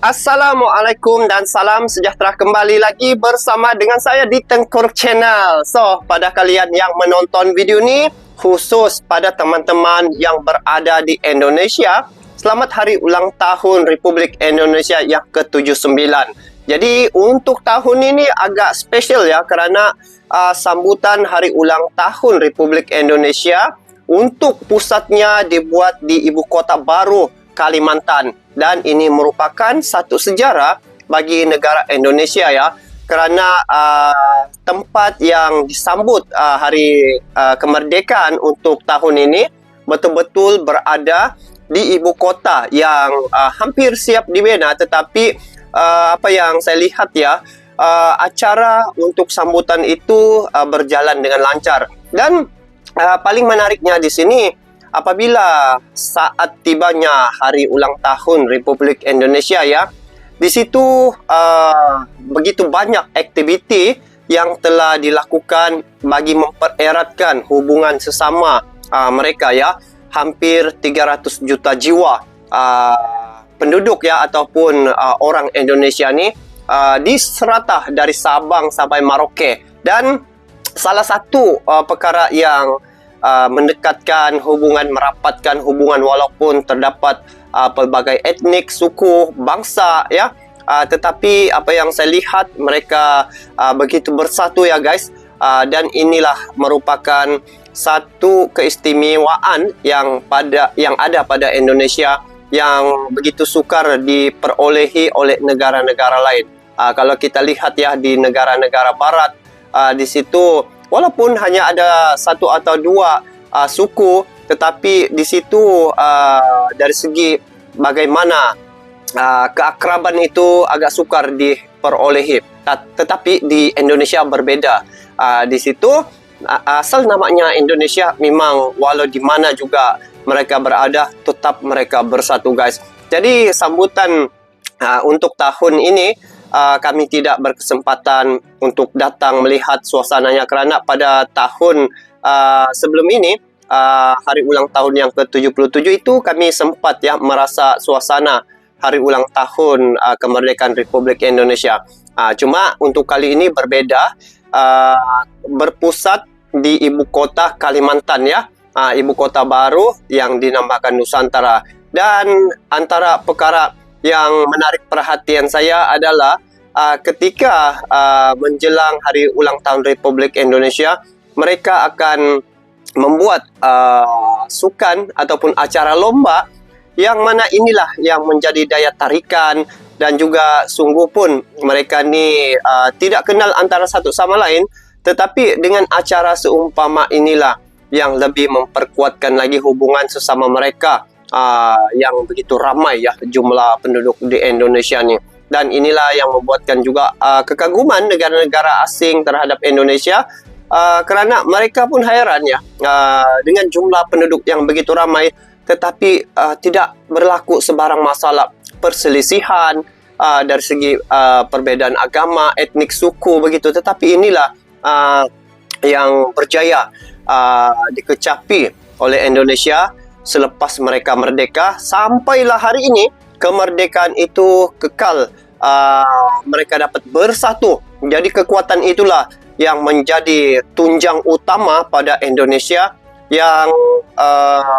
Assalamualaikum dan salam sejahtera kembali lagi bersama dengan saya di Tengkur Channel. So, pada kalian yang menonton video ni, khusus pada teman-teman yang berada di Indonesia, selamat hari ulang tahun Republik Indonesia yang ke-79. Jadi, untuk tahun ini agak spesial ya, kerana sambutan hari ulang tahun Republik Indonesia untuk pusatnya dibuat di ibu kota baru Kalimantan. Dan ini merupakan satu sejarah bagi negara Indonesia ya, kerana tempat yang disambut hari kemerdekaan untuk tahun ini betul-betul berada di ibu kota yang hampir siap dibina, tetapi apa yang saya lihat ya, acara untuk sambutan itu berjalan dengan lancar. Dan paling menariknya di sini, apabila saat tibanya hari ulang tahun Republik Indonesia ya, di situ begitu banyak aktiviti yang telah dilakukan bagi mempereratkan hubungan sesama mereka ya. Hampir 300 juta jiwa penduduk ya, ataupun orang Indonesia ni diseratah dari Sabang sampai Merauke. Dan salah satu perkara yang mendekatkan hubungan, merapatkan hubungan walaupun terdapat pelbagai etnik, suku, bangsa ya, tetapi apa yang saya lihat mereka begitu bersatu ya guys, dan inilah merupakan satu keistimewaan yang ada pada Indonesia yang begitu sukar diperolehi oleh negara-negara lain. Kalau kita lihat ya, di negara-negara barat, di situ walaupun hanya ada satu atau dua suku, tetapi di situ dari segi bagaimana keakraban itu agak sukar diperolehi. Tetapi di Indonesia berbeda. Di situ asal namanya Indonesia, memang walau di mana juga mereka berada, tetap mereka bersatu guys. Jadi sambutan untuk tahun ini, kami tidak berkesempatan untuk datang melihat suasananya, kerana pada tahun sebelum ini, hari ulang tahun yang ke-77 itu, kami sempat ya merasa suasana hari ulang tahun kemerdekaan Republik Indonesia. Cuma untuk kali ini berbeda, berpusat di ibu kota Kalimantan ya, ibu kota baru yang dinamakan Nusantara. Dan antara perkara yang menarik perhatian saya adalah ketika menjelang hari ulang tahun Republik Indonesia, mereka akan membuat sukan ataupun acara lomba, yang mana inilah yang menjadi daya tarikan. Dan juga sungguh pun mereka ni tidak kenal antara satu sama lain, tetapi dengan acara seumpama inilah yang lebih memperkuatkan lagi hubungan sesama mereka yang begitu ramai ya jumlah penduduk di Indonesia ni. Dan inilah yang membuatkan juga kekaguman negara-negara asing terhadap Indonesia, kerana mereka pun hairan ya, dengan jumlah penduduk yang begitu ramai, tetapi tidak berlaku sebarang masalah perselisihan dari segi perbedaan agama, etnik, suku begitu. Tetapi inilah yang berjaya dikecapi oleh Indonesia selepas mereka merdeka. Sampailah hari ini kemerdekaan itu kekal, mereka dapat bersatu. Jadi kekuatan itulah yang menjadi tunjang utama pada Indonesia, yang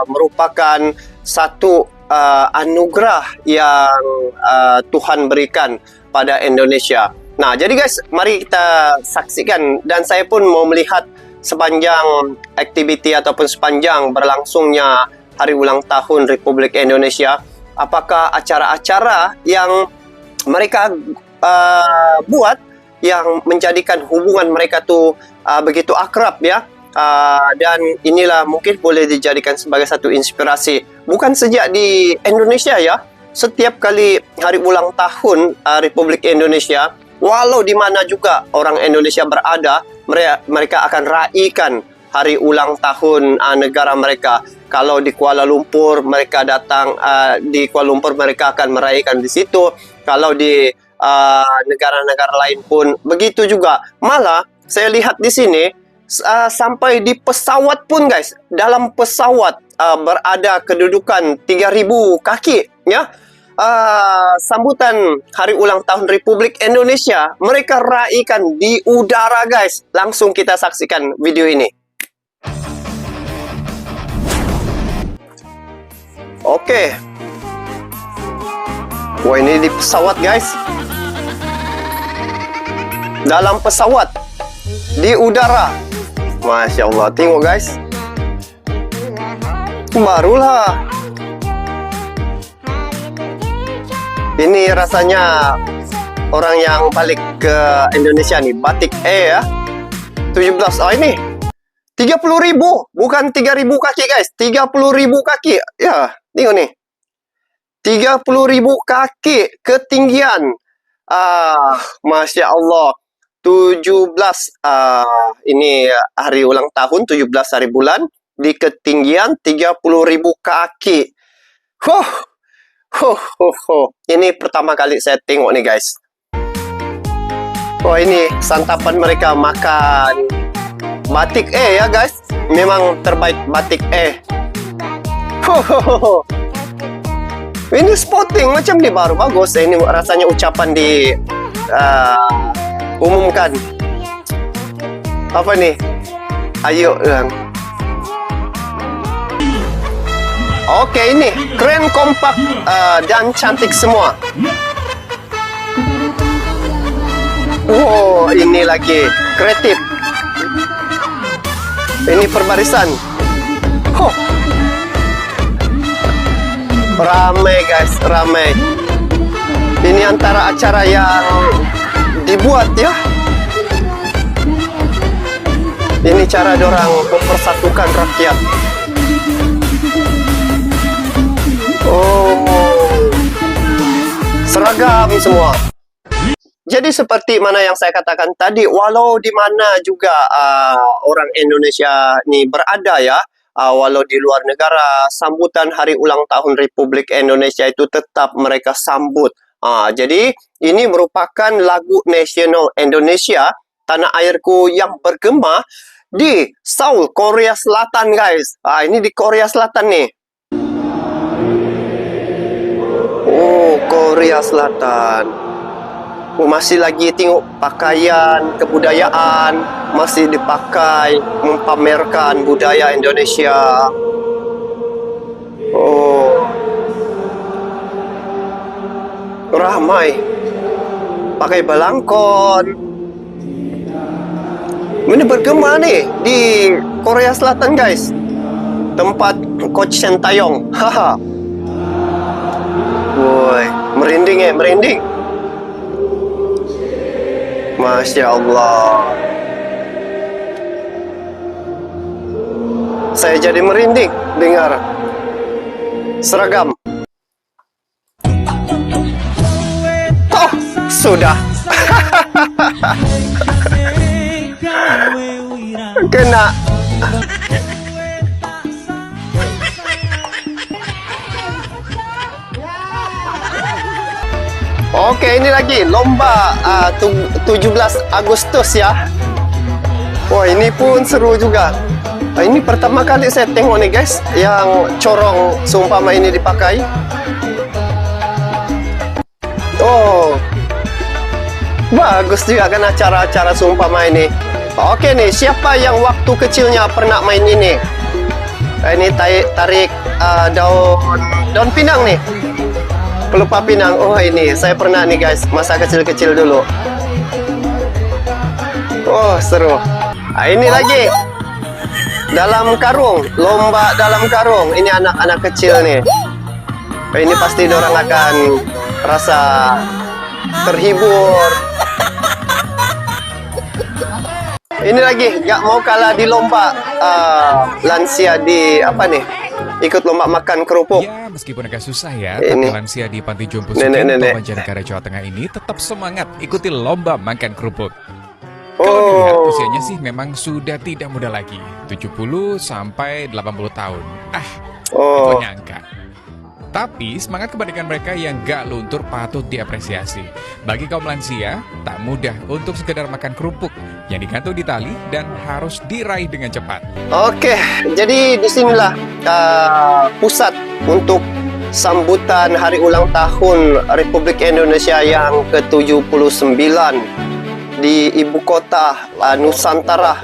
merupakan satu anugerah yang Tuhan berikan pada Indonesia. Nah, jadi guys, mari kita saksikan, dan saya pun mau melihat sepanjang aktiviti ataupun sepanjang berlangsungnya hari ulang tahun Republik Indonesia, apakah acara-acara yang mereka buat yang menjadikan hubungan mereka tu begitu akrab ya. Dan inilah mungkin boleh dijadikan sebagai satu inspirasi, bukan sejak di Indonesia ya. Setiap kali hari ulang tahun Republik Indonesia, walau di mana juga orang Indonesia berada, mereka akan raikan hari ulang tahun negara mereka. Kalau di Kuala Lumpur, mereka datang di Kuala Lumpur, mereka akan merayakan di situ. Kalau di negara-negara lain pun begitu juga. Malah saya lihat di sini, sampai di pesawat pun guys, dalam pesawat berada kedudukan 3.000 kaki ya. sambutan hari ulang tahun Republik Indonesia. Mereka raikan di udara, guys. Langsung kita saksikan video ini. Oke. Wah, ini di pesawat, guys. Dalam pesawat. Di udara. Masya Allah. Tengok, guys. Barulah. Ini rasanya orang yang balik ke Indonesia nih. Batik ya. 17. Oh, ini 30.000. Bukan 3.000 kaki, guys. 30.000 kaki. Ya, tengok nih. 30.000 kaki ketinggian. Masya Allah. 17. Ini hari ulang tahun 17 hari bulan. Di ketinggian 30.000 kaki. Ini pertama kali saya tengok nih, guys. Oh, ini santapan mereka makan batik ya, guys. Memang terbaik batik Ini spotting macam ni baru bagus. Ini rasanya ucapan di umumkan. Apa nih? Ayo lang. Oke, ini keren, kompak, dan cantik semua. Wow, ini lagi kreatif. Ini perbarisan. Ramai, guys, ramai. Ini antara acara yang dibuat ya. Ini cara dorang mempersatukan rakyat. Seragam semua. Jadi seperti mana yang saya katakan tadi, walau di mana juga orang Indonesia ni berada ya, walau di luar negara, sambutan hari ulang tahun Republik Indonesia itu tetap mereka sambut. Jadi ini merupakan lagu nasional Indonesia, Tanah Airku, yang bergema di Seoul, Korea Selatan, guys. Ini di Korea Selatan nih. Korea Selatan. Masih lagi tengok pakaian, kebudayaan masih dipakai, memamerkan budaya Indonesia. Ramai. Pakai balangkon. Ini bergema nih di Korea Selatan, guys. Tempat Coach Sintayong. Woi, merinding merinding. Masya Allah. Saya jadi merinding dengar seragam. Sudah. Kena. Oke, ini lagi lomba 17 Agustus ya. Wah, ini pun seru juga. Ini pertama kali saya tengok nih, guys, yang corong seumpama ini dipakai. Bagus juga kan acara-acara seumpama ini. Oke nih, siapa yang waktu kecilnya pernah main ini? Ini tarik daun pinang nih. Pelupa pinang. Ini saya pernah nih, guys, masa kecil-kecil dulu. Seru. Ini lagi dalam karung, lomba dalam karung. Ini anak-anak kecil nih. Ini pasti dorang akan rasa terhibur. Ini lagi gak mau kalah di lomba lansia di apa nih? Ikut lomba makan kerupuk. Ya, meskipun agak susah ya, tapi lansia di Panti Jompo Sukento, Banjarnegara, Jawa Tengah ini tetap semangat ikuti lomba makan kerupuk. Kalau dilihat usianya sih memang sudah tidak muda lagi, 70 sampai 80 tahun. Itu nyangka. Tapi semangat kebanyakan mereka yang gak luntur patut diapresiasi. Bagi kaum lansia, tak mudah untuk sekedar makan kerupuk yang digantung di tali dan harus diraih dengan cepat. Oke, jadi disinilah pusat untuk sambutan hari ulang tahun Republik Indonesia yang ke-79 di ibu kota Nusantara.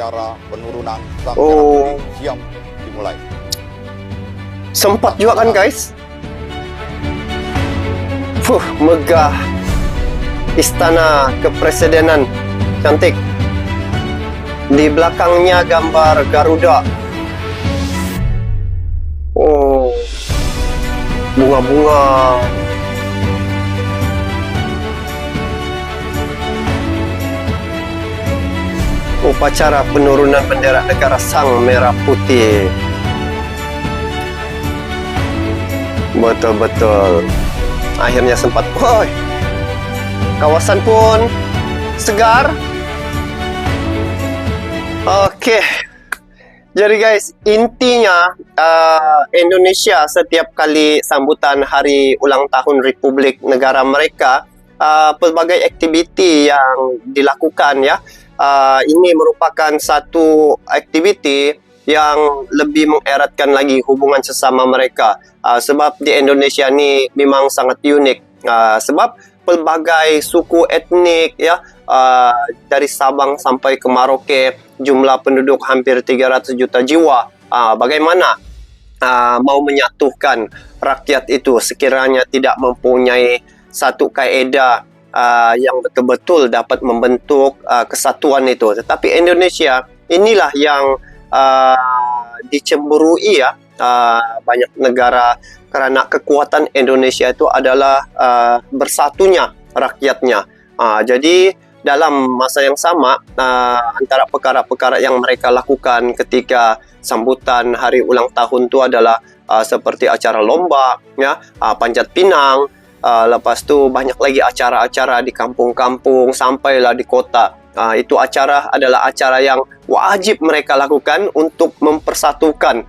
Penurunan siap dimulai. Sempat juga kan guys? Megah. Istana Kepresidenan cantik. Di belakangnya gambar Garuda. Oh, bunga-bunga. Upacara penurunan bendera negara Sang Merah Putih. Betul-betul. Akhirnya sempat. Woi, kawasan pun segar. Oke. Jadi guys, intinya Indonesia setiap kali sambutan hari ulang tahun Republik negara mereka, pelbagai aktiviti yang dilakukan ya. Ini merupakan satu aktiviti yang lebih mengeratkan lagi hubungan sesama mereka. Sebab di Indonesia ni memang sangat unik. Sebab pelbagai suku etnik ya, dari Sabang sampai ke Merauke, jumlah penduduk hampir 300 juta jiwa. Bagaimana mau menyatukan rakyat itu sekiranya tidak mempunyai satu kaedah yang betul-betul dapat membentuk kesatuan itu. Tetapi Indonesia inilah yang dicemburui ya banyak negara, karena kekuatan Indonesia itu adalah bersatunya rakyatnya. Jadi dalam masa yang sama, antara perkara-perkara yang mereka lakukan ketika sambutan hari ulang tahun itu adalah seperti acara lomba ya, panjat pinang. Lepas tu banyak lagi acara-acara di kampung-kampung sampailah di kota. Itu acara adalah acara yang wajib mereka lakukan untuk mempersatukan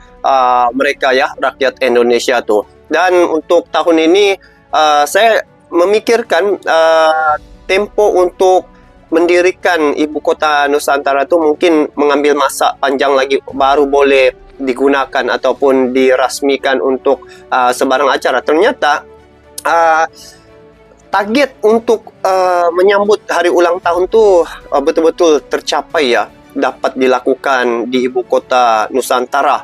mereka ya, rakyat Indonesia tu. Dan untuk tahun ini saya memikirkan tempo untuk mendirikan ibu kota Nusantara tu mungkin mengambil masa panjang lagi baru boleh digunakan ataupun dirasmikan untuk sebarang acara. Ternyata target untuk menyambut hari ulang tahun tu betul-betul tercapai ya, dapat dilakukan di ibu kota Nusantara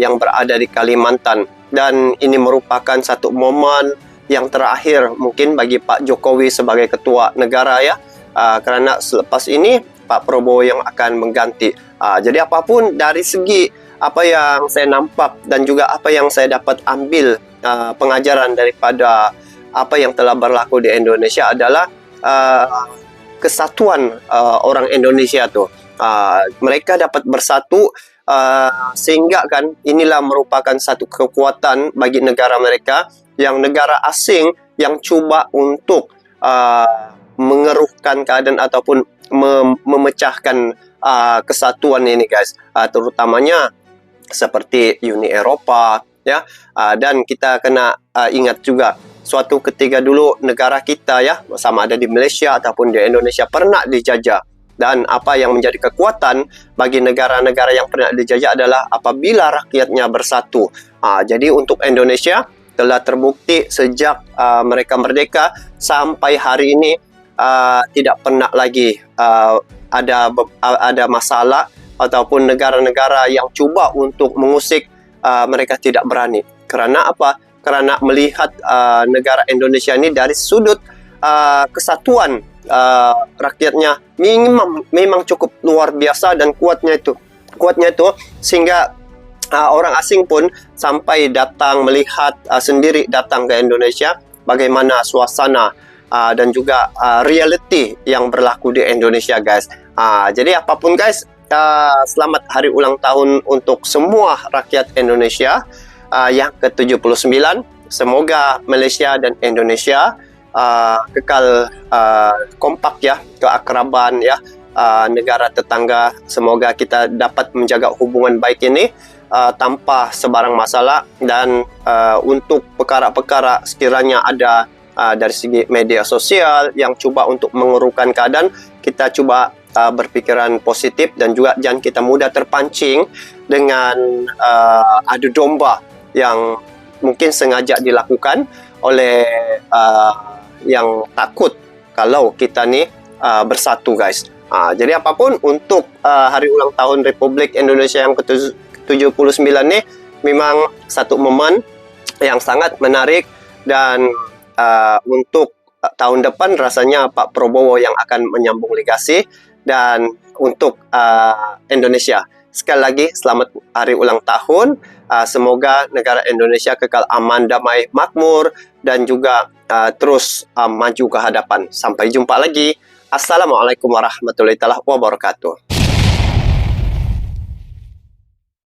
yang berada di Kalimantan. Dan ini merupakan satu momen yang terakhir mungkin bagi Pak Jokowi sebagai ketua negara ya, kerana selepas ini Pak Prabowo yang akan mengganti. Jadi apapun dari segi apa yang saya nampak dan juga apa yang saya dapat ambil pengajaran daripada apa yang telah berlaku di Indonesia adalah kesatuan orang Indonesia tu. Mereka dapat bersatu sehingga kan inilah merupakan satu kekuatan bagi negara mereka, yang negara asing yang cuba untuk mengeruhkan keadaan ataupun memecahkan kesatuan ini guys, terutamanya seperti Uni Eropa ya. Dan kita kena ingat juga suatu ketika dulu negara kita ya, sama ada di Malaysia ataupun di Indonesia, pernah dijajah. Dan apa yang menjadi kekuatan bagi negara-negara yang pernah dijajah adalah apabila rakyatnya bersatu. Jadi untuk Indonesia telah terbukti sejak mereka merdeka sampai hari ini tidak pernah lagi ada masalah ataupun negara-negara yang cuba untuk mengusik, mereka tidak berani. Kerana apa? Kerana melihat negara Indonesia ini dari sudut kesatuan rakyatnya memang cukup luar biasa dan kuatnya itu sehingga orang asing pun sampai datang melihat sendiri, datang ke Indonesia bagaimana suasana dan juga reality yang berlaku di Indonesia guys. Jadi apapun guys, selamat hari ulang tahun untuk semua rakyat Indonesia yang ke-79. Semoga Malaysia dan Indonesia kekal kompak ya, keakraban ya, negara tetangga. Semoga kita dapat menjaga hubungan baik ini tanpa sebarang masalah. Dan untuk perkara-perkara sekiranya ada dari segi media sosial yang cuba untuk mengeruhkan keadaan, kita cuba berpikiran positif dan juga jangan kita mudah terpancing dengan adu domba yang mungkin sengaja dilakukan oleh yang takut kalau kita nih bersatu, guys. Jadi apapun untuk hari ulang tahun Republik Indonesia yang ke-79 nih memang satu momen yang sangat menarik, dan untuk tahun depan rasanya Pak Prabowo yang akan menyambung legasi dan untuk Indonesia. Sekali lagi selamat hari ulang tahun. Semoga negara Indonesia kekal aman, damai, makmur, dan juga terus maju ke hadapan. Sampai jumpa lagi. Assalamualaikum warahmatullahi wabarakatuh.